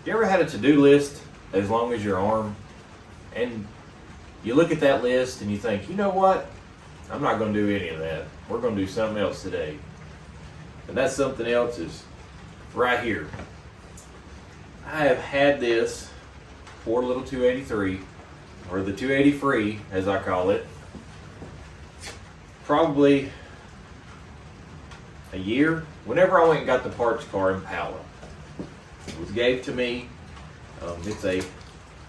You ever had a to-do list as long as your arm, and you look at that list and you think, you know what? I'm not going to do any of that. We're going to do something else today. And that something else is right here. I have had this Ford little 283, or the 280 free as I call it, probably a year. Whenever I went and got the parts car Impala, it was gave to me. It's a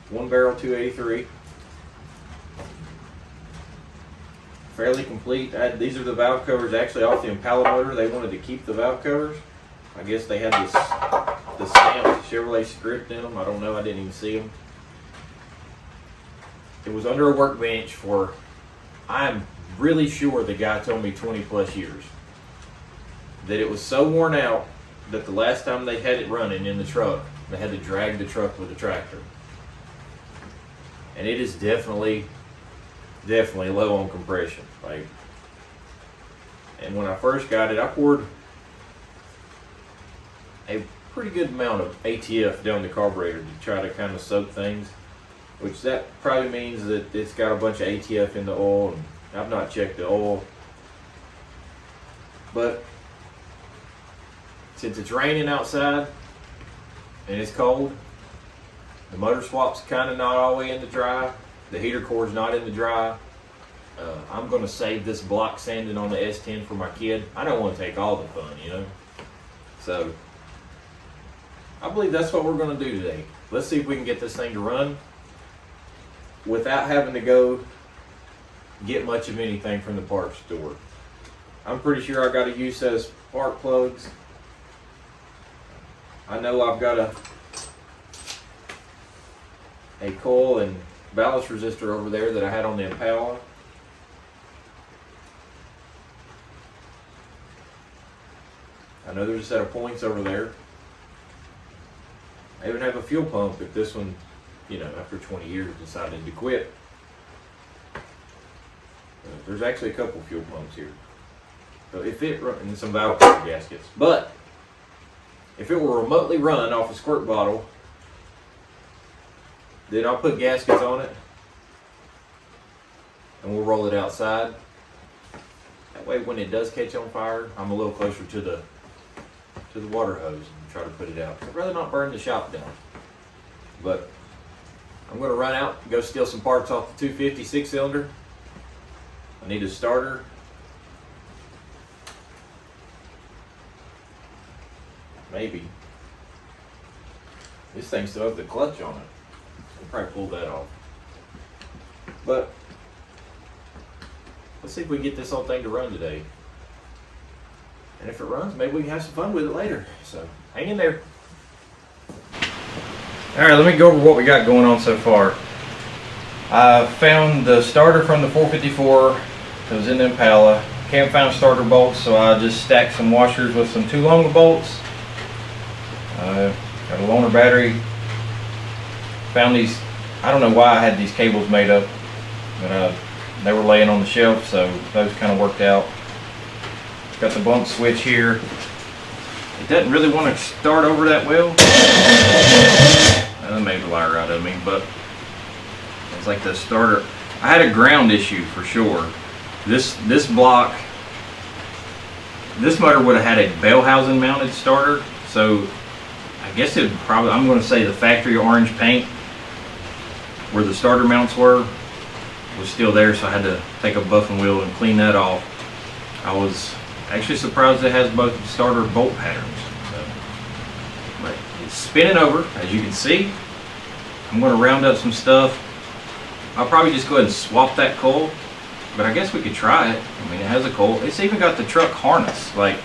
one barrel 283. Fairly complete. These are the valve covers actually off the Impala motor. They wanted to keep the valve covers. I guess they had the stamped Chevrolet script in them. I don't know. I didn't even see them. It was under a workbench for, I'm really sure the guy told me 20 plus years. That it was so worn out that the last time they had it running in the truck, they had to drag the truck with a tractor. And it is definitely low on compression. And when I first got it, I poured a pretty good amount of ATF down the carburetor to try to kind of soak things, which that probably means that it's got a bunch of ATF in the oil, and I've not checked the oil. But since it's raining outside and it's cold, the motor swap's kind of not all the way in the dry. The heater core's not in the dry. I'm going to save this block sanding on the S10 for my kid. I don't want to take all the fun, you know. So I believe that's what we're going to do today. Let's see if we can get this thing to run without having to go get much of anything from the parts store. I'm pretty sure I got to use set of spark plugs. I know I've got a coil and ballast resistor over there that I had on the Impala. I know there's a set of points over there. I even have a fuel pump if this one, you know, after 20 years decided to quit. There's actually a couple fuel pumps here. So if it and some valve cover gaskets. But if it were remotely run off a squirt bottle, then I'll put gaskets on it and we'll roll it outside. That way when it does catch on fire, I'm a little closer to the water hose and try to put it out. I'd rather not burn the shop down. But I'm going to run out and go steal some parts off the 250 6-cylinder. I need a starter. Maybe. This thing still has the clutch on it. I'll probably pull that off. But let's see if we can get this whole thing to run today. And if it runs, maybe we can have some fun with it later. So hang in there. Alright, let me go over what we got going on so far. I found the starter from the 454 that was in the Impala. Can't find starter bolts, so I just stacked some washers with some 2 longer bolts. Got a loaner battery. Found these, I don't know why I had these cables made up, but they were laying on the shelf, so those kind of worked out. Got the bump switch here. It doesn't really want to start over that well. That made the wire out of me, but it's like the starter. I had a ground issue for sure. This block, this motor would have had a bell housing mounted starter, so I guess it probably, I'm going to say the factory orange paint where the starter mounts were was still there, so I had to take a buffing wheel and clean that off. I was actually surprised it has both starter bolt patterns. So, but it's spinning over, as you can see. I'm going to round up some stuff. I'll probably just go ahead and swap that coil, but I guess we could try it. I mean, it has a coil. It's even got the truck harness. Like,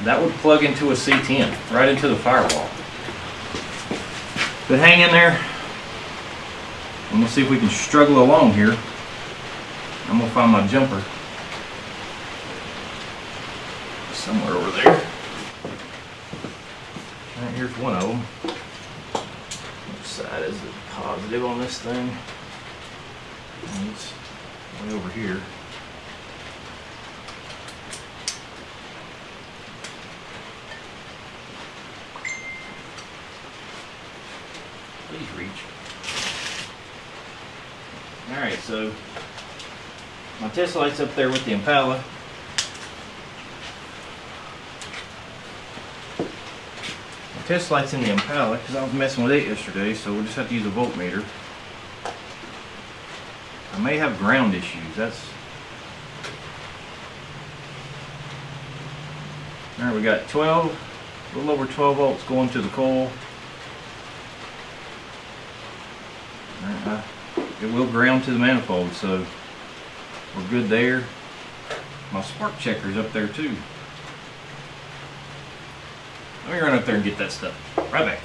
that would plug into a C10, right into the firewall. But hang in there. I'm going to see if we can struggle along here. I'm going to find my jumper. Somewhere over there. Right, here's one of them. Which side is the positive on this thing? It's way over here. Alright, so my test light's up there with the Impala. My test light's in the Impala because I was messing with it yesterday, so we'll just have to use a voltmeter. I may have ground issues. Alright, we got 12, a little over 12 volts going to the coil. Alright, it will ground to the manifold, so we're good there. My spark checker's up there too. Let me run up there and get that stuff. Right back.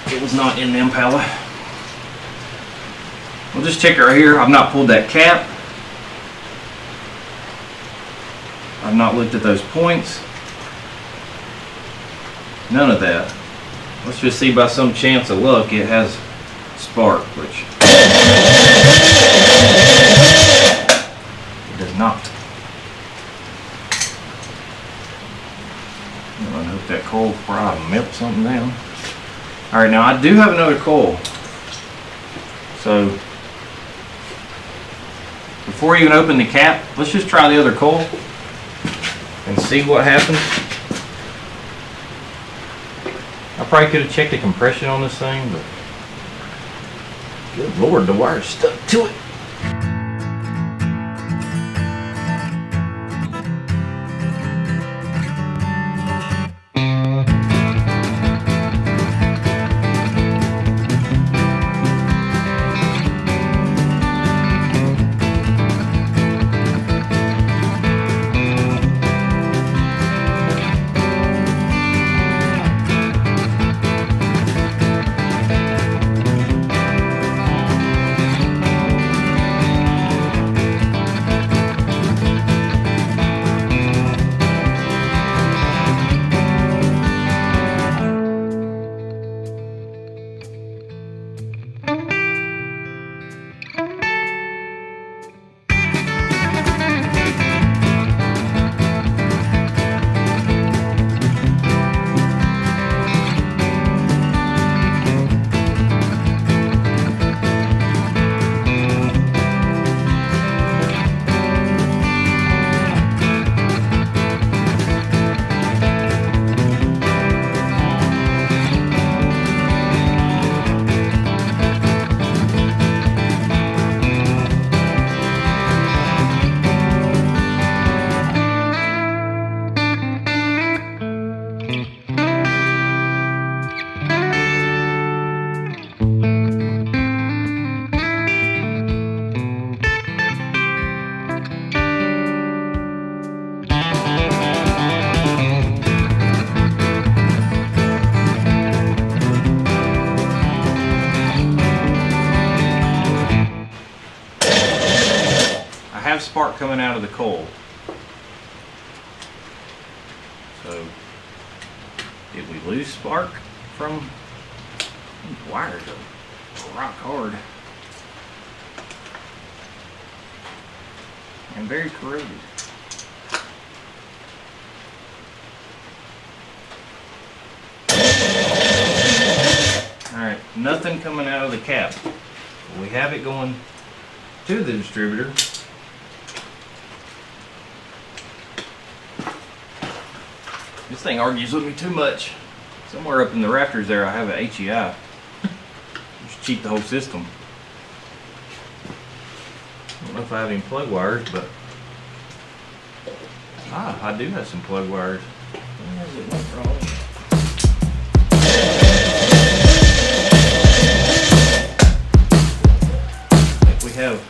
It was not in the Impala. We'll just check it right here. I've not pulled that cap. I've not looked at those points. None of that. Let's just see by some chance of luck it has spark, which it does not. I hope that coil probably melt something down. Alright, now I do have another coil. So before you even open the cap, let's just try the other coil and see what happens. I probably could have checked the compression on this thing, but good Lord, the wire's stuck to it. Spark coming out of the coil. So did we lose spark from these wires are rock hard and very corroded. Alright, nothing coming out of the cap. We have it going to the distributor. This thing argues with me too much. Somewhere up in the rafters there I have an HEI. Just cheat the whole system. I don't know if I have any plug wires, but I do have some plug wires. Where is it? What's wrong? I think we have.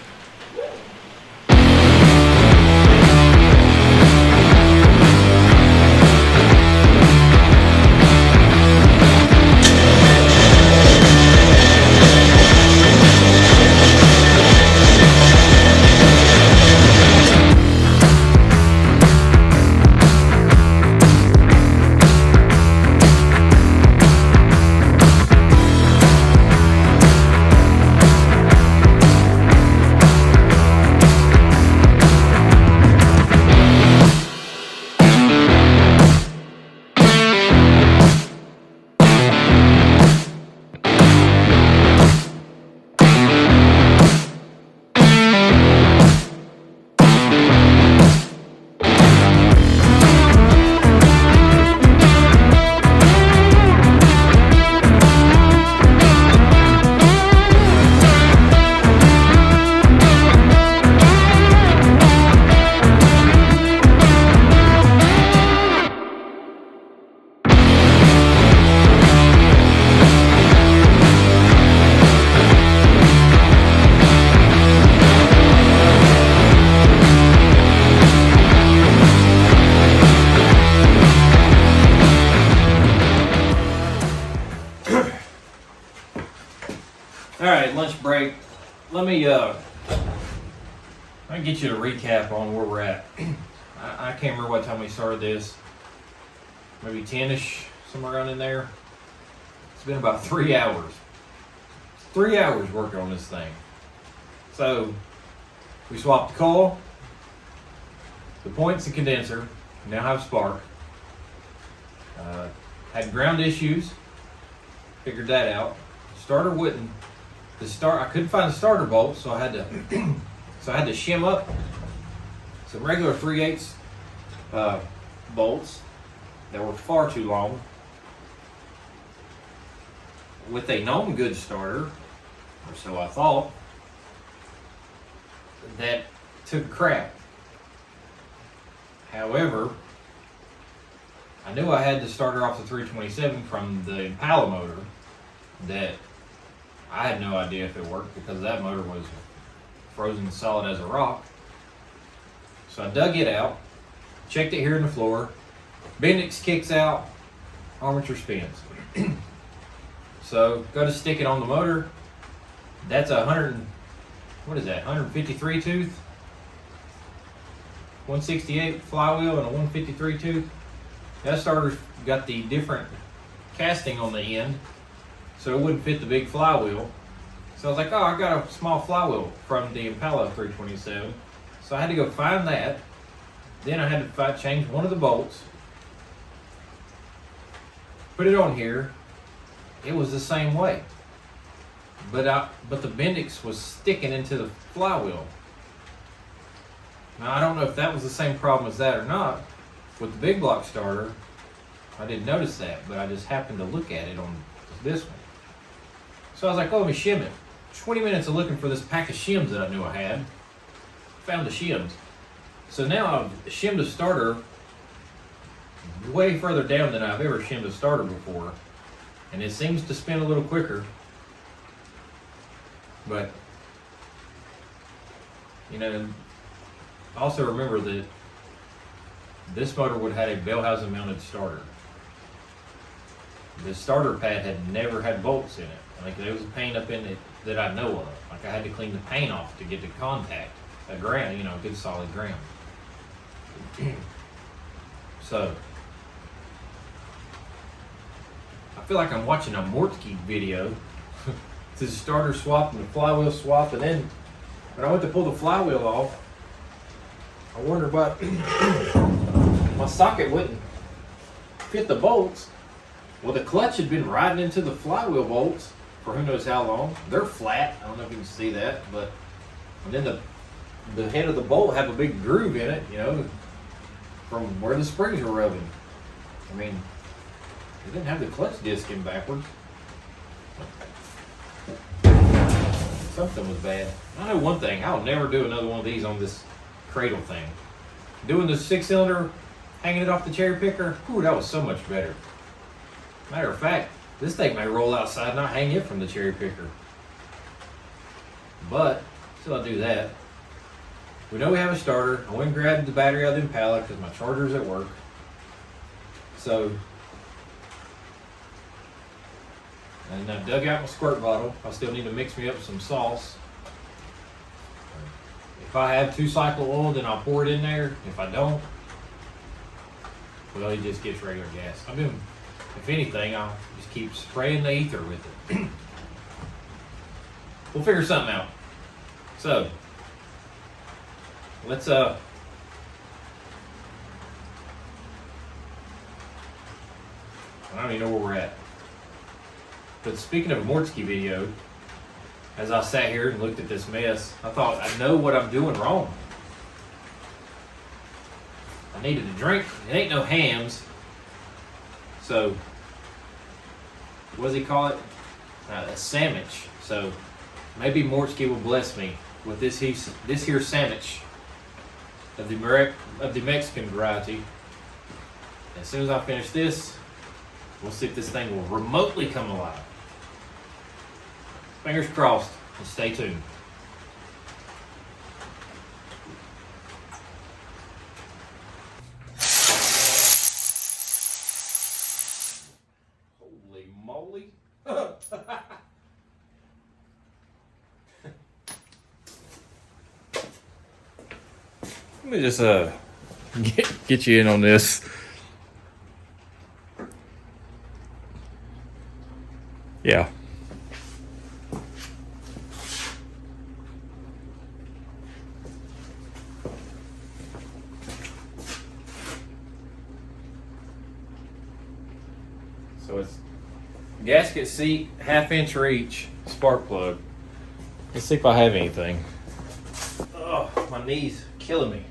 let me get you a recap on where we're at. I can't remember what time we started this. Maybe 10-ish, somewhere around in there. It's been about 3 hours. 3 hours working on this thing. So we swapped the coil, the points and condenser. Now have spark. Had ground issues. Figured that out. Starter wouldn't. I couldn't find the starter bolt, so I had to shim up some regular 3/8 bolts that were far too long with a known good starter, or so I thought, that took a crap. However, I knew I had the starter off the 327 from the Impala motor that I had no idea if it worked because that motor was frozen solid as a rock. So I dug it out, checked it here in the floor. Bendix kicks out, armature spins. So go to stick it on the motor. That's a 153 tooth, 168 flywheel and a 153 tooth. That starter's got the different casting on the end, so it wouldn't fit the big flywheel. So I was like, oh, I got a small flywheel from the Impala 327. So I had to go find that. Then I had to change one of the bolts, put it on here. It was the same way, but the Bendix was sticking into the flywheel. Now I don't know if that was the same problem as that or not. With the big block starter, I didn't notice that, but I just happened to look at it on this one. So I was like, oh, let me shim it. 20 minutes of looking for this pack of shims that I knew I had. Found the shims. So now I've shimmed a starter way further down than I've ever shimmed a starter before. And it seems to spin a little quicker. But, you know, also remember that this motor would have had a Bellhausen mounted starter. The starter pad had never had bolts in it. Like there was a paint up in it that I know of. Like I had to clean the paint off to get the contact, a ground, you know, good solid ground. So I feel like I'm watching a Mortke video. It's the starter swap and the flywheel swap, and then when I went to pull the flywheel off, I wondered what my socket wouldn't fit the bolts. Well, the clutch had been riding into the flywheel bolts for who knows how long. They're flat. I don't know if you can see that, but and then the head of the bolt have a big groove in it, you know, from where the springs were rubbing. I mean, it didn't have the clutch disc in backwards. Something was bad. I know one thing. I'll never do another one of these on this cradle thing. Doing the 6-cylinder, hanging it off the cherry picker, ooh, that was so much better. Matter of fact, this thing may roll outside and I hang it from the cherry picker. But, till I do that, we know we have a starter. I went and grabbed the battery out of the Impala because my charger's at work. So, and I dug out my squirt bottle. I still need to mix me up some sauce. If I have 2-cycle oil, then I'll pour it in there. If I don't, well, it just gets regular gas. If anything, I'll just keep spraying the ether with it. We'll figure something out. So, let's I don't even know where we're at. But speaking of a Mortke video, as I sat here and looked at this mess, I thought, I know what I'm doing wrong. I needed a drink. It ain't no hams. So, what does he call it? A sandwich. So, maybe Mortke will bless me with this here sandwich of the Mexican variety. As soon as I finish this, we'll see if this thing will remotely come alive. Fingers crossed, and stay tuned. Holy moly. Let me just get you in on this. Yeah. So it's gasket, seat, 1/2 inch reach, spark plug. Let's see if I have anything. Oh, my knees killing me.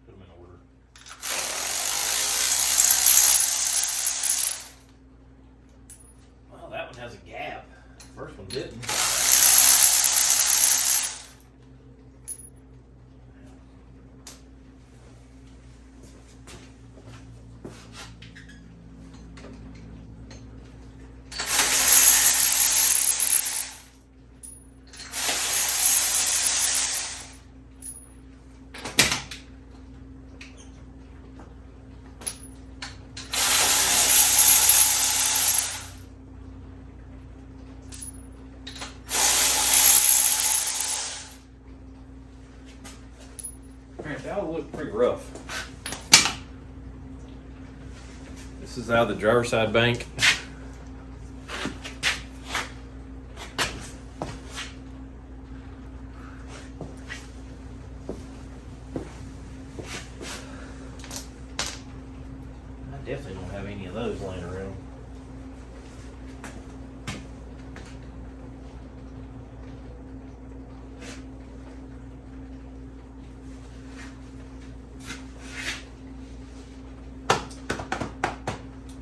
Put them in order. Well, that one has a gap. First one didn't. That would look pretty rough. This is out of the driver's side bank. I definitely don't have any of those laying around.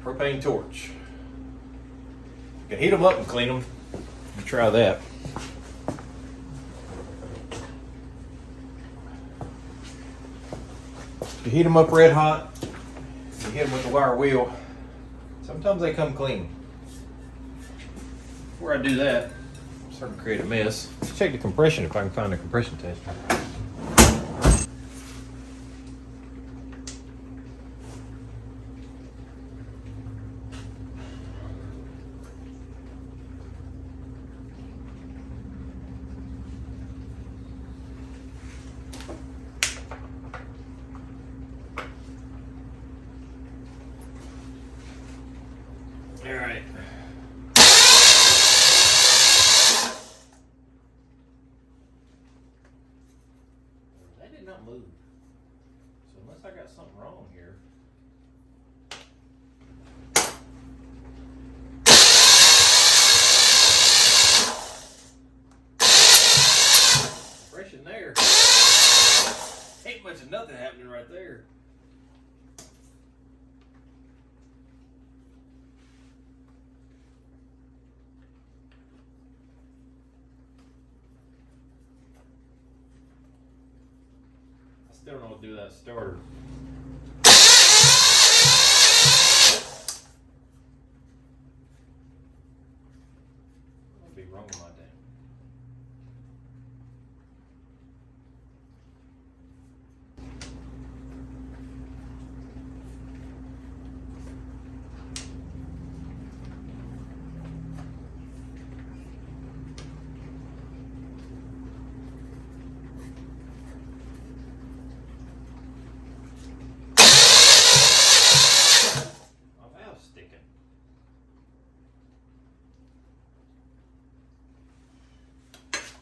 Propane torch. You can heat them up and clean them. You try that. You heat them up red hot. You hit them with the wire wheel. Sometimes they come clean. Before I do that, I'm starting to create a mess. Let's check the compression if I can find a compression tester. All right. That did not move. So unless I got something wrong here. Compression there. Ain't much of nothing happening right there. Still don't know what to do with that starter. What'd be wrong with my damn?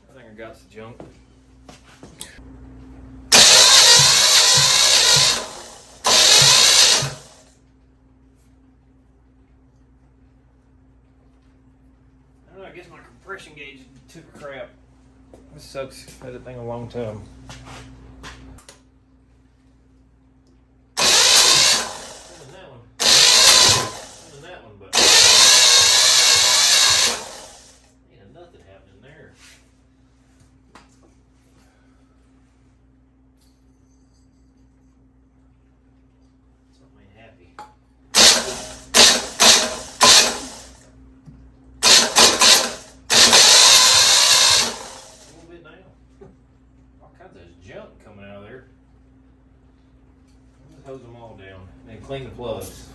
I think I got some junk. I don't know, I guess my compression gauge took a crap. This sucks. Had that thing a long time. Junk coming out of there. hose them all down and clean the plugs.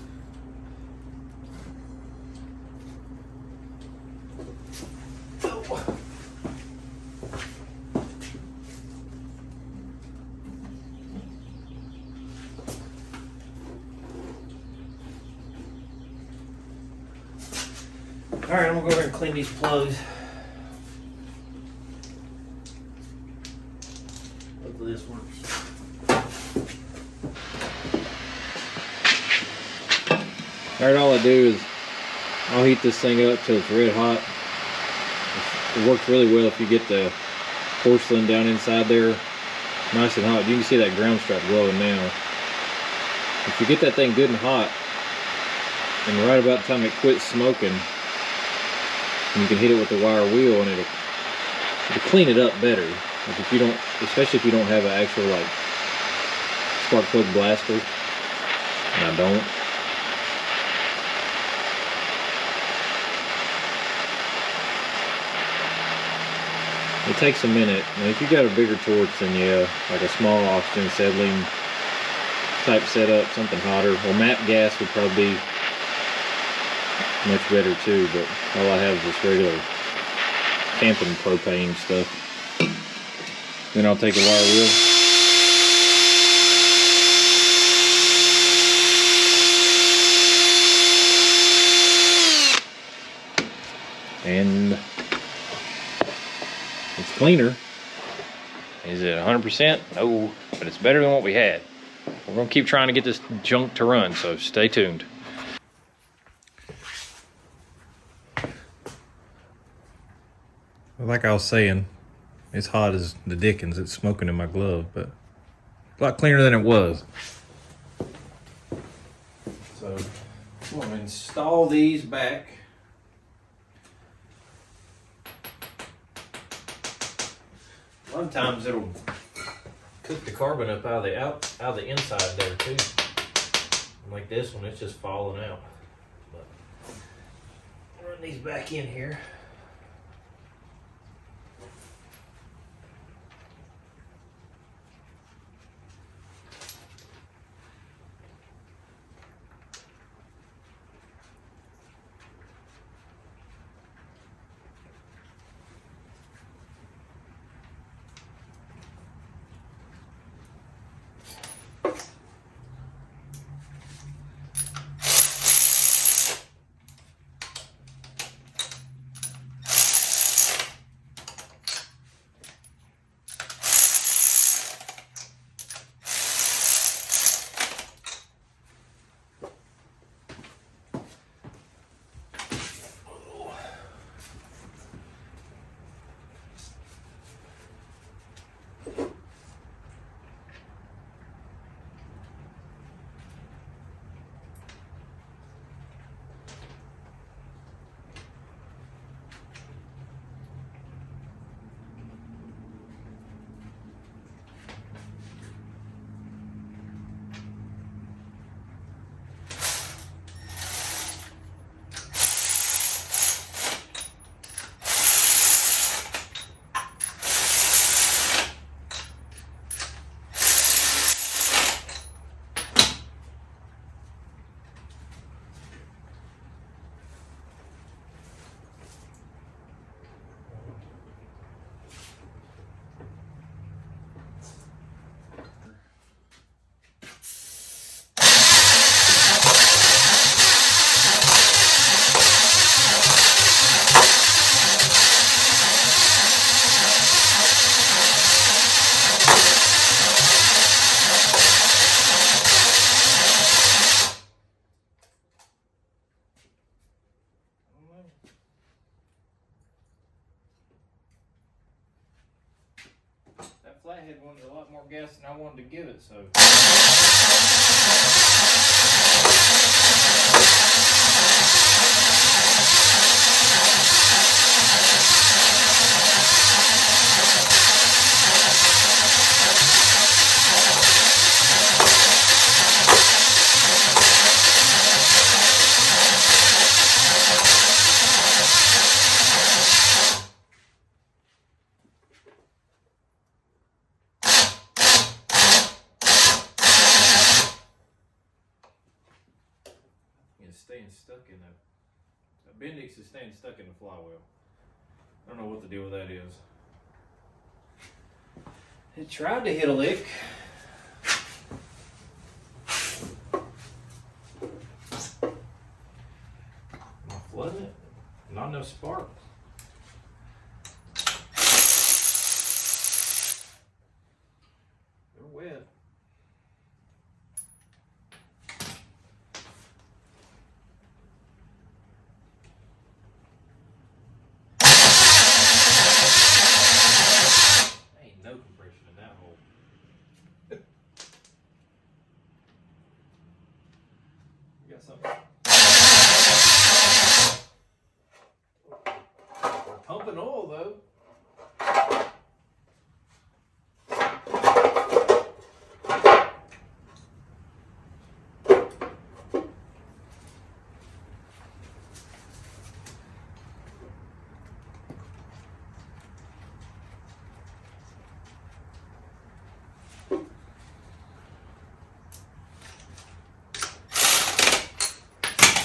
All right, I'm gonna go over and clean these plugs. Hopefully this works. All right, all I do is I'll heat this thing up till it's red hot. It works really well if you get the porcelain down inside there nice and hot. You can see that ground strap glowing now. If you get that thing good and hot, and right about the time it quits smoking, you can hit it with the wire wheel and it'll clean it up better. Like if you don't, especially if you don't have an actual like spark plug blaster, and I don't. It takes a minute. Now if you got a bigger torch, then yeah, like a small oxygen acetylene type setup, something hotter, or MAP gas would probably be much better too, but all I have is this regular camping propane stuff. Then I'll take a wire wheel. And it's cleaner. Is it 100%? No, but it's better than what we had. We're gonna keep trying to get this junk to run, so stay tuned. Like I was saying, it's hot as the dickens. It's smoking in my glove, but a lot cleaner than it was. So I'm gonna install these back. A lot of times it'll cook the carbon up out of the inside there too. Like this one, it's just falling out. But run these back in here. Flathead wanted a lot more gas than I wanted to give it, so. is staying stuck in the Bendix is staying stuck in the flywheel. I don't know what the deal with that is. It tried to hit a lick. Am I flooding it? Not enough spark. They're wet. Ain't no compression in that hole. You got something? We're pumping oil though.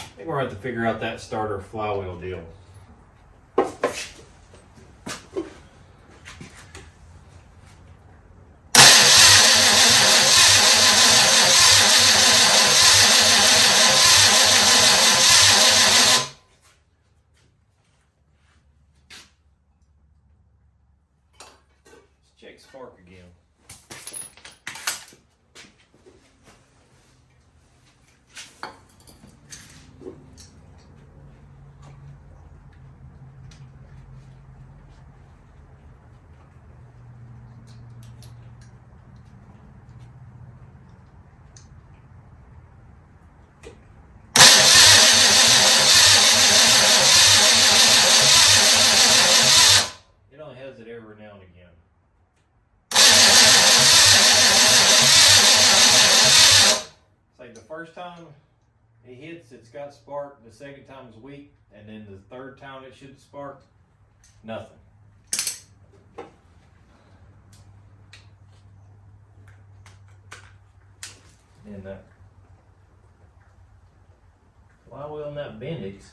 I think we're going to have to figure out that starter flywheel deal. Let's check spark again. It only has it every now and again. It's like the first time it hits, it's got spark. The second time is weak, and then the third time it should spark, nothing. And that flywheel and that Bendix.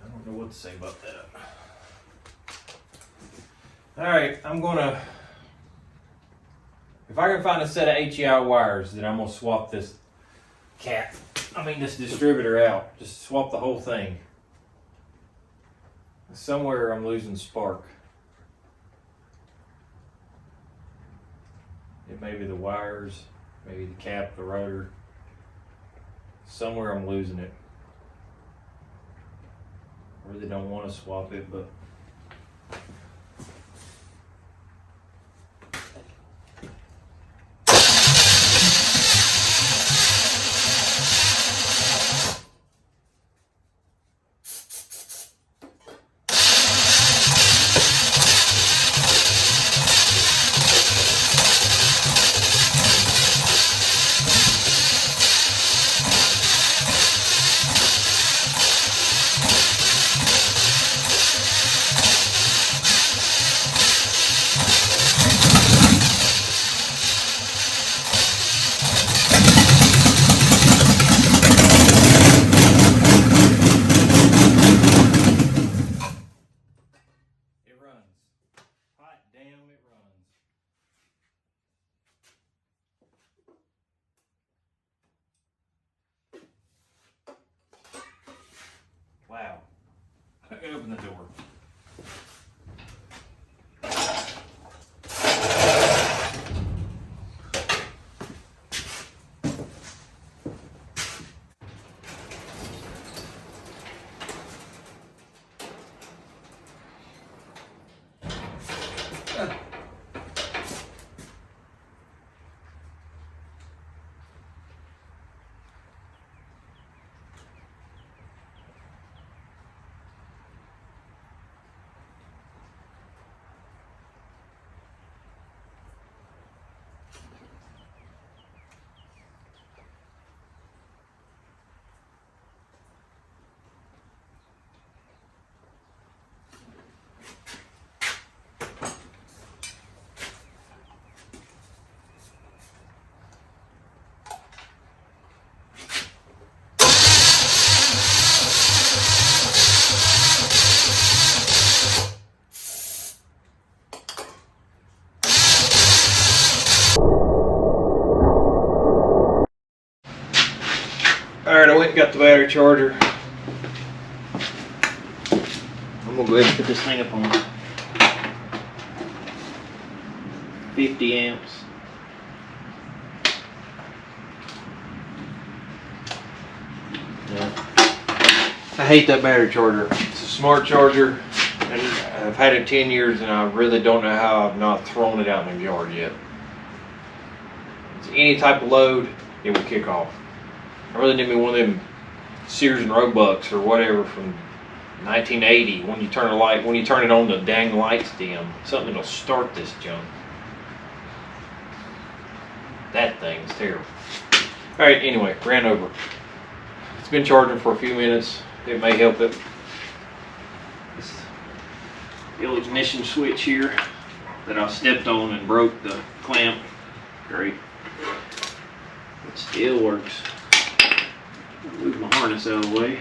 I don't know what to say about that. Alright, I'm gonna, if I can find a set of HEI wires, then I'm gonna swap this this distributor out. Just swap the whole thing. Somewhere I'm losing spark. It may be the wires, maybe the cap, the rotor. Somewhere I'm losing it. I really don't want to swap it, but wow. I can open the door. I've got the battery charger. I'm gonna go ahead and put this thing up on 50 amps. Yeah. I hate that battery charger. It's a smart charger, and I've had it 10 years, and I really don't know how I've not thrown it out in the yard yet. It's any type of load, it will kick off. I really need me one of them Sears and Roebucks or whatever from 1980. When you turn it on, the dang lights dim. Something that'll start this junk. That thing is terrible. All right, anyway, ran over. It's been charging for a few minutes. It may help it. This little ignition switch here that I stepped on and broke the clamp. Great. It still works. Move my harness out of the way.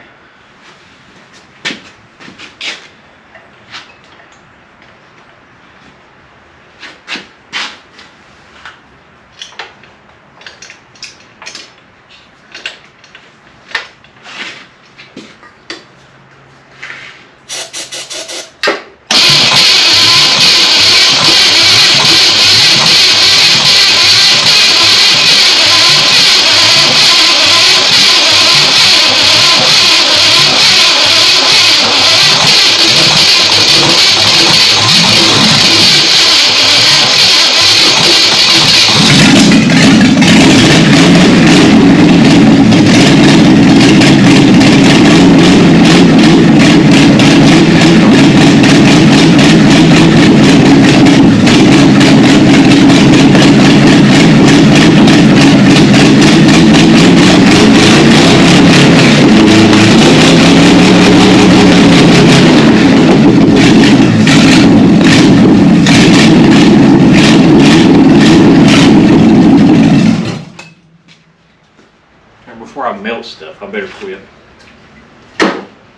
Before I melt stuff, I better quit.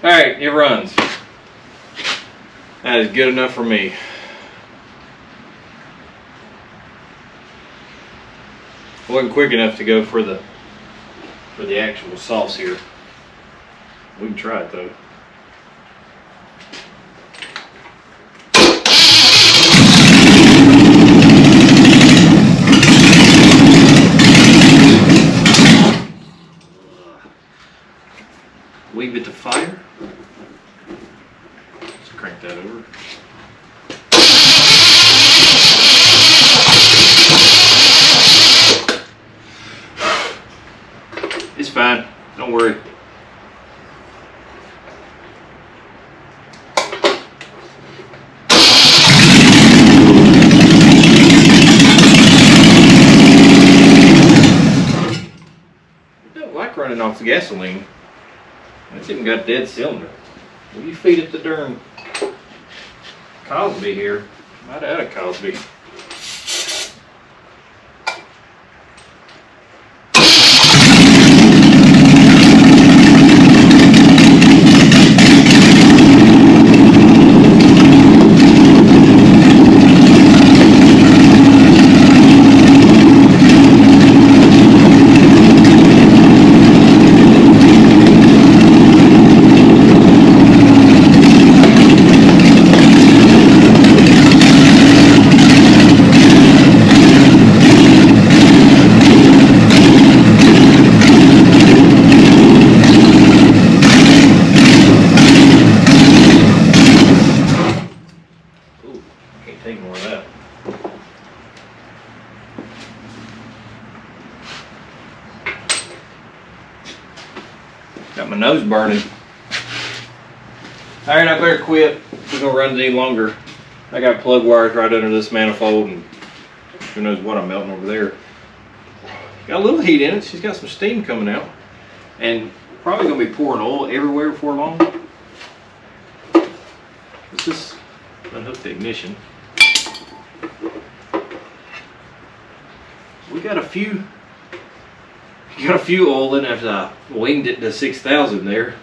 Alright, it runs. That is good enough for me. Wasn't quick enough to go for the actual sauce here. We can try it though. Wee bit of fire. Let's crank that over. It's fine. Don't worry. I don't like running off the gasoline. It's even got dead cylinder. Will you feed it the darn Cosby here? Might add a Cosby. Take more of that. Got my nose burning. Alright, I better quit. We're gonna run it any longer. I got plug wires right under this manifold, and who knows what I'm melting over there. Got a little heat in it. She's got some steam coming out, and probably gonna be pouring oil everywhere before long. Let's just unhook the ignition. We got a few oil in after I winged it to 6,000 there.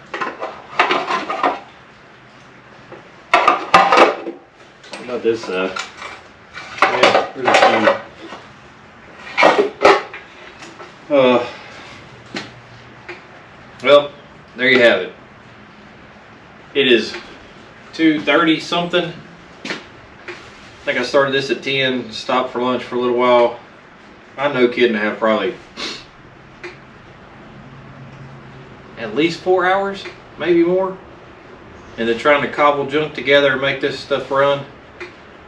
What about this side? Yeah, there's a few. Well, there you have it. It is 2:30 something. I think I started this at 10, stopped for lunch for a little while. I know kidding, I have probably at least 4 hours, maybe more. And then trying to cobble junk together and make this stuff run.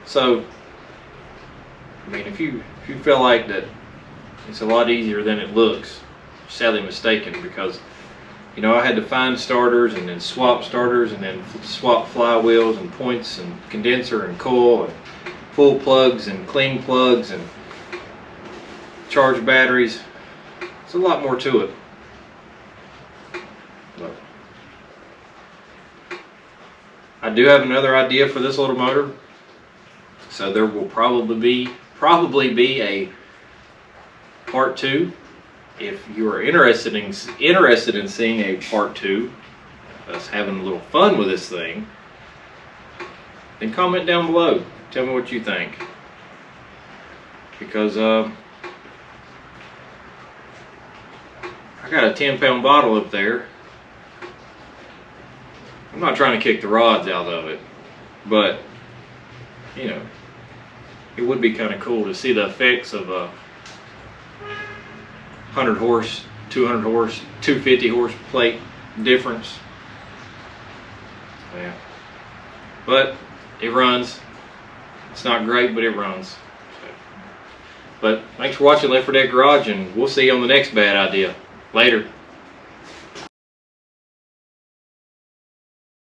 So, I mean, if you feel like that it's a lot easier than it looks, sadly mistaken, because you know, I had to find starters and then swap starters and then swap flywheels and points and condenser and coil and pull plugs and clean plugs and charge batteries. It's a lot more to it. But I do have another idea for this little motor. So there will probably be a part 2. If you are interested in seeing a part 2, us having a little fun with this thing, then comment down below. Tell me what you think. Because I got a 10-pound bottle up there. I'm not trying to kick the rods out of it, but you know, it would be kind of cool to see the effects of a 100 horse, 200 horse, 250 horse plate difference. Yeah. But it runs. It's not great, but it runs. So. But thanks for watching Left 4 Dead Garage, and we'll see you on the next bad idea. Later.